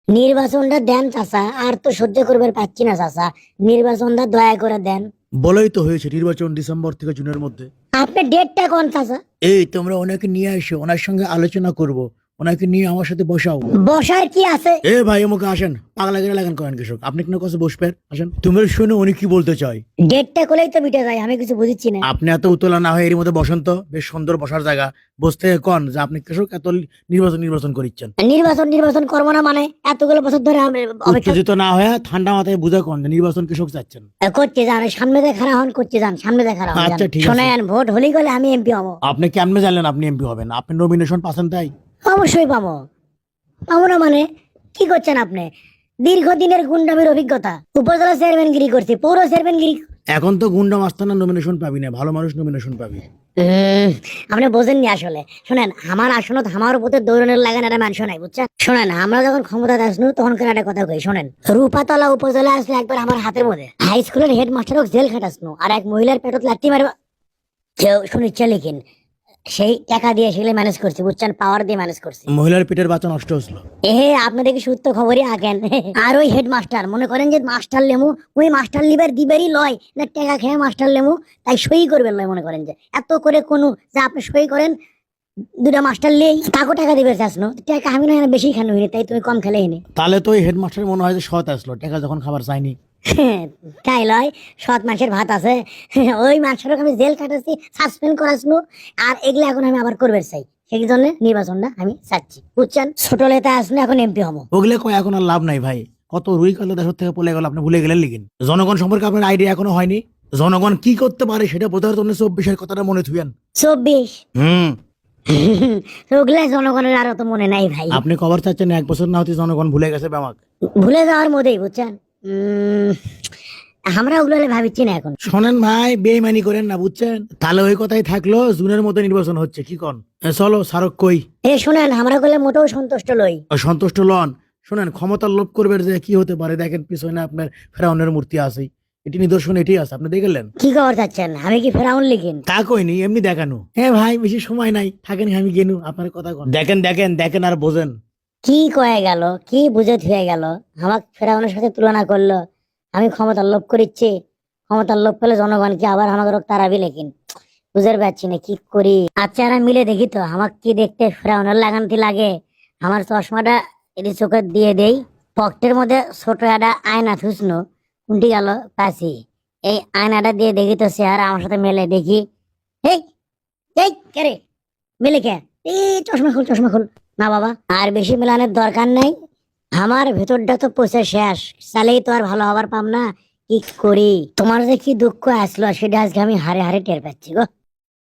নির্বাচনটা দেন চাচা, আর তো সহ্য করবার পাচ্ছি না চাচা, নির্বাচনটা দয়া করে দেন। বলেই তো হয়েছে নির্বাচন ডিসেম্বর থেকে জুনের মধ্যে। আপনি ডেটটা কোন চাচা? এই তোমরা ওনাকে নিয়ে আসো, ওনার সঙ্গে আলোচনা করব, ওনাকে নিয়ে আমার সাথে বসাও। বসার কি আছে? এ ভাই আমাকে আসেন, পাগলা গেলে লাগান করেন কৃষক, আপনি কেন কাছে বসবেন, আসেন। তুমি শুনে উনি কি বলতে চাই। ডেটটা কোলেই তো মিটে যায়, আমি কিছু বুঝছি না। আপনি এত উতলা না হয় এর মধ্যে বসেন তো, বেশ সুন্দর বসার জায়গা, বসতে কন যে আপনি কৃষক এত নির্বাচন নির্বাচন করিচ্ছেন। নির্বাচন নির্বাচন করবো না মানে এতগুলো বছর ধরে আমি অপেক্ষা উত্তেজিত না হয়ে ঠান্ডা মাথায় বুঝা কন যে নির্বাচন কৃষক চাচ্ছেন। করতে যান, সামনে দেখা হন, করতে যান, সামনে দেখা হন। আচ্ছা, ঠিক আছে। শোনেন, ভোট হলেই গেলে আমি এমপি হবো। আপনি কেমনে জানলেন আপনি এমপি হবেন? আপনি নমিনেশন পাচ্ছেন তাই? অবশ্যই পাবো। পাবো না মানে কি করছেন আপনি? দীর্ঘদিনের গুন্ডামির অভিজ্ঞতা, উপজেলা চেয়ারম্যানগিরি করছি, পৌর চেয়ারম্যানগিরি। এখন তো গুন্ডা মাস্তানা নমিনেশন পাবি না, ভালো মানুষ নমিনেশন পাবি। আপনি বোঝেননি আসলে। শোনেন, আমার আসনত আমার উপরে দৌড়নের লাগান একটা মানুষ নাই, বুঝছেন? শোনেন, আমরা যখন ক্ষমতা আসনু তখন করে একটা কথা কই, শোনেন। রূপাতলা উপজেলা আসলে একবার আমার হাতের মধ্যে হাই স্কুলের হেডমাস্টার জেল খাটাসনু, আর এক মহিলার পেটত লাত্তি মারবা কেউ শুনিচ্ছে লিখিন। সেই টাকা দিয়ে সেগুলো ম্যানেজ করছি, বুঝছেন? পাওয়ার দিয়ে ম্যানেজ করছি। মহিলার পেটের বাচ্চা নষ্ট হয়েছিল। আপনি দেখি সূত্র খবরই আগেন। আর ওই হেডমাস্টার মনে করেন যে মাস্টার লেমু, ওই মাস্টার লিবার দিবেরই লয় না, টাকা খেয়ে মাস্টার লেমু তাই সই করবেন লয়। মনে করেন যে এত করে কোনো যে আপনি সই করেন, দুটা মাস্টার লেই তাকে টাকা দিবে চাসনো, টাকা আমি না বেশি খানো হইনি, তাই তুমি কম খেলে হিনি। তাহলে তো ওই হেডমাস্টার মনে হয় যে সৎ আসলো, টাকা যখন খাবার চাইনি। তাই লয়, সৎ মানুষের ভাত আছে। ওই মানুষের আমি জেল কাটাচ্ছি, সাসপেন্ড করাসনু, আর এগুলো এখন আমি আবার করবে চাই। সেই জন্য নির্বাচনটা আমি চাচ্ছি, বুঝছেন? ছোট লেতে আসলে এখন এমপি হবো। ওগুলো কয় এখন আর লাভ নাই ভাই, কত রুই কালো দেশ থেকে পলে গেল, আপনি ভুলে গেলেন লিখিন। জনগণ সম্পর্কে আপনার আইডিয়া এখনো হয়নি, জনগণ কি করতে পারে সেটা বোঝার জন্য 24-এর কথাটা মনে থুয়েন। 24? হুম। ওগুলা জনগণের আর তো মনে নাই ভাই। আপনি খবর চাচ্ছেন 1 বছর না হতে জনগণ ভুলে গেছে আমাকে। ভুলে যাওয়ার মধ্যেই, বুঝছেন? আমরা ওগুলো ভাবিচ্ছি না এখন। শোনেন ভাই, বেইমানি করেন না, বুঝছেন? তাহলে ওই কথাই থাকলো, জুনের মধ্যে নির্বাচন হচ্ছে, কি কন? চলো সারক কই। শোনেন, আমরা করলে মোটেও সন্তুষ্ট লই। সন্তুষ্ট লন। শোনেন, ক্ষমতার লোভ করবে যে কি হতে পারে, দেখেন পিছনে আপনার ফেরাউনের মূর্তি আছে, এটি নিদর্শন, এটি আছে, আপনি দেখলেন। কি খবর চাচ্ছেন? আমি কি ফেরাউন লিখিন? তা কইনি, এমনি দেখানো। হ্যাঁ ভাই, বেশি সময় নাই, থাকেন, আমি গেনু, আপনার কথা কন। দেখেন দেখেন দেখেন আর বোঝেন। কি কয়ে গেল, কি বুঝে থুয়ে গেল, আমাকে ফেরাউনের সাথে তুলনা করলো। আমি ক্ষমতার লোভ করিচ্ছি, ক্ষমতার লোভ পেলে জনগণ কি আবার আমাকে তারাবি লেখিন? বুঝতে পারছি না কি করি। আচ্ছা, আর মিলে দেখি তো আমাকে কি দেখতে ফেরাউনের লাগানতি লাগে। আমার চশমাটা এটি চোখে দিয়ে দেই, পকেটের মধ্যে ছোট একটা আয়না থুসনো, কোনটি গেল পাশি। এই আয়নাটা দিয়ে দেখি তো চেহারা আমার সাথে মেলে, দেখি। এই এই কে রে, মেলে কে? এই চশমা খুল, চশমা খুল। না বাবা, আর বেশি মেলানোর দরকার নাই, আমার ভেতরটা তো পচে শেষ, চালেই তো আর ভালো হবার পাম না। কি করি? তোমার যে কি দুঃখ আসলো সেটা আজকে আমি হারে হারে টের পাচ্ছি গো।